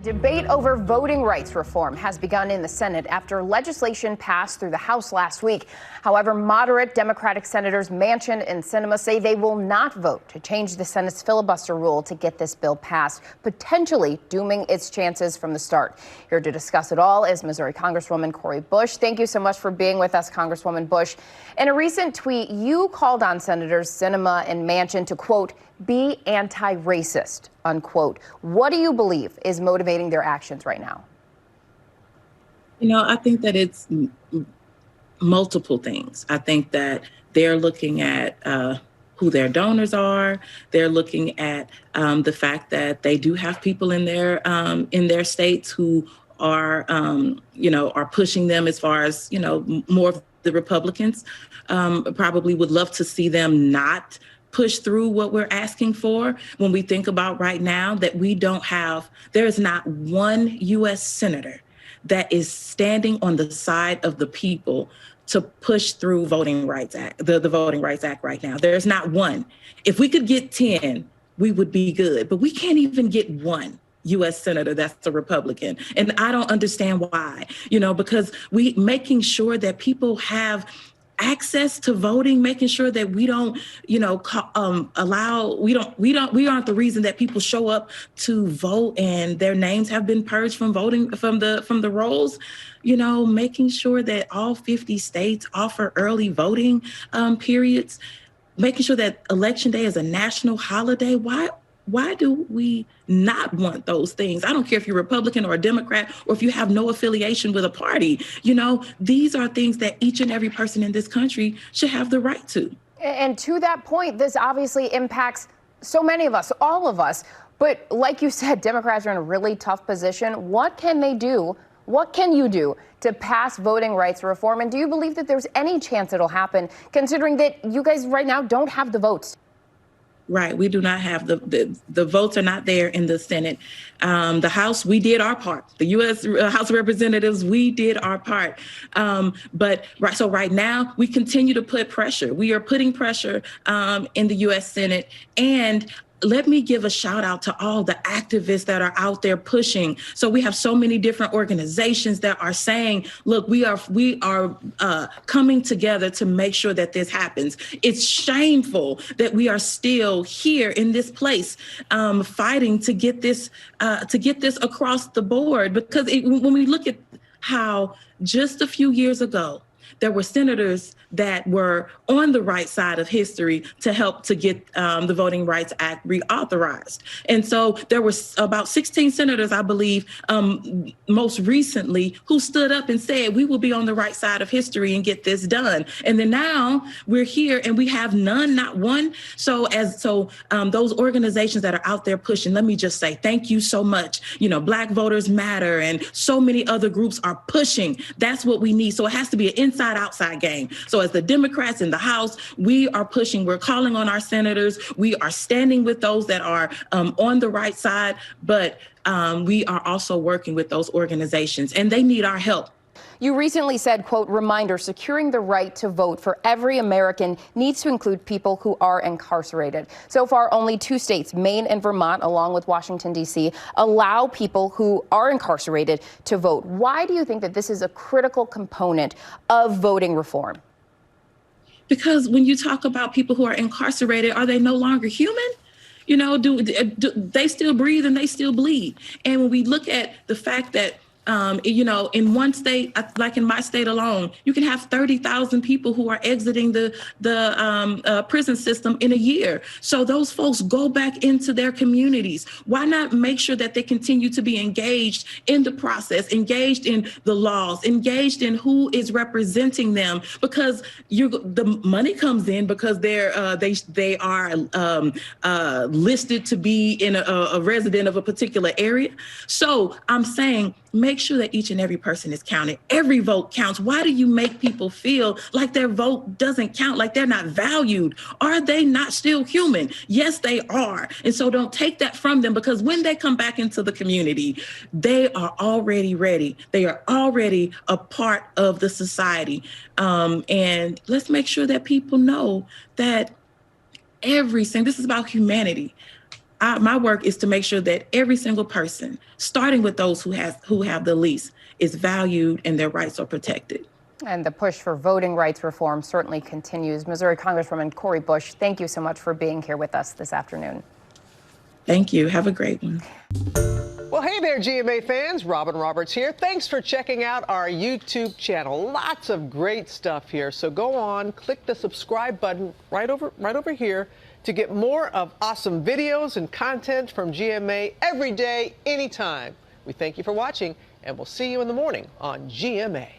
Debate over voting rights reform has begun in the Senate after legislation passed through the House last week. However, moderate Democratic Senators Manchin and Sinema say they will not vote to change the Senate's filibuster rule to get this bill passed, potentially dooming its chances from the start. Here to discuss it all is Missouri Congresswoman Cori Bush. Thank you so much for being with us, Congresswoman Bush. In a recent tweet, you called on Senators Sinema and Manchin to, quote, be anti-racist, unquote. What do you believe is motivating their actions right now? You know, I think that it's multiple things. I think that they're looking at who their donors are. They're looking at the fact that they do have people in their states who are, are pushing them as far as, more of the Republicans probably would love to see them not push through what we're asking for. When we think about right now that there is not one U.S. senator that is standing on the side of the people to push through the Voting Rights Act right now. There's not one. If we could get 10, we would be good, but we can't even get one U.S. senator that's a Republican. And I don't understand why, because making sure that people have access to voting, making sure that we don't, we aren't the reason that people show up to vote and their names have been purged from voting from the rolls, making sure that all 50 states offer early voting periods, making sure that Election Day is a national holiday. Why do we not want those things? I don't care if you're Republican or a Democrat or if you have no affiliation with a party. These are things that each and every person in this country should have the right to. And to that point, this obviously impacts so many of us, all of us. But like you said, Democrats are in a really tough position. What can they do? What can you do to pass voting rights reform? And do you believe that there's any chance it'll happen, considering that you guys right now don't have the votes? Right. We do not have the votes are not there in the Senate. The House, we did our part. The U.S. House of Representatives, we did our part. So right now, we continue to put pressure. We are putting pressure in the U.S. Senate. And let me give a shout out to all the activists that are out there pushing. So we have so many different organizations that are saying, look, we are coming together to make sure that this happens. It's shameful that we are still here in this place fighting to get this across the board, because when we look at how just a few years ago, there were senators that were on the right side of history to help to get the Voting Rights Act reauthorized. And so there were about 16 senators, I believe, most recently, who stood up and said, we will be on the right side of history and get this done. And then now we're here and we have none, not one. So those organizations that are out there pushing, let me just say, thank you so much. Black Voters Matter and so many other groups are pushing. That's what we need. So it has to be an inside-outside game. So as the Democrats in the House, we are pushing, we're calling on our senators, we are standing with those that are on the right side, but we are also working with those organizations and they need our help. You recently said, quote, reminder, securing the right to vote for every American needs to include people who are incarcerated. So far, only 2 states, Maine and Vermont, along with Washington, D.C., allow people who are incarcerated to vote. Why do you think that this is a critical component of voting reform? Because when you talk about people who are incarcerated, are they no longer human? Do they still breathe and they still bleed? And when we look at the fact that in one state, like in my state alone, you can have 30,000 people who are exiting the prison system in a year. So those folks go back into their communities. Why not make sure that they continue to be engaged in the process, engaged in the laws, engaged in who is representing them? Because the money comes in because they are listed to be in a resident of a particular area. So I'm saying, make sure that each and every person is counted. Every vote counts. Why do you make people feel like their vote doesn't count, like they're not valued? Are they not still human? Yes, they are. And so don't take that from them, because when they come back into the community, they are already ready. They are already a part of the society. And let's make sure that people know that this is about humanity. my work is to make sure that every single person, starting with those who have the least, is valued and their rights are protected. And the push for voting rights reform certainly continues. Missouri Congresswoman Cori Bush, thank you so much for being here with us this afternoon. Thank you. Have a great one. Well, hey there, GMA fans. Robin Roberts here. Thanks for checking out our YouTube channel. Lots of great stuff here. So go on, click the subscribe button right over here to get more of awesome videos and content from GMA every day, anytime. We thank you for watching, and we'll see you in the morning on GMA.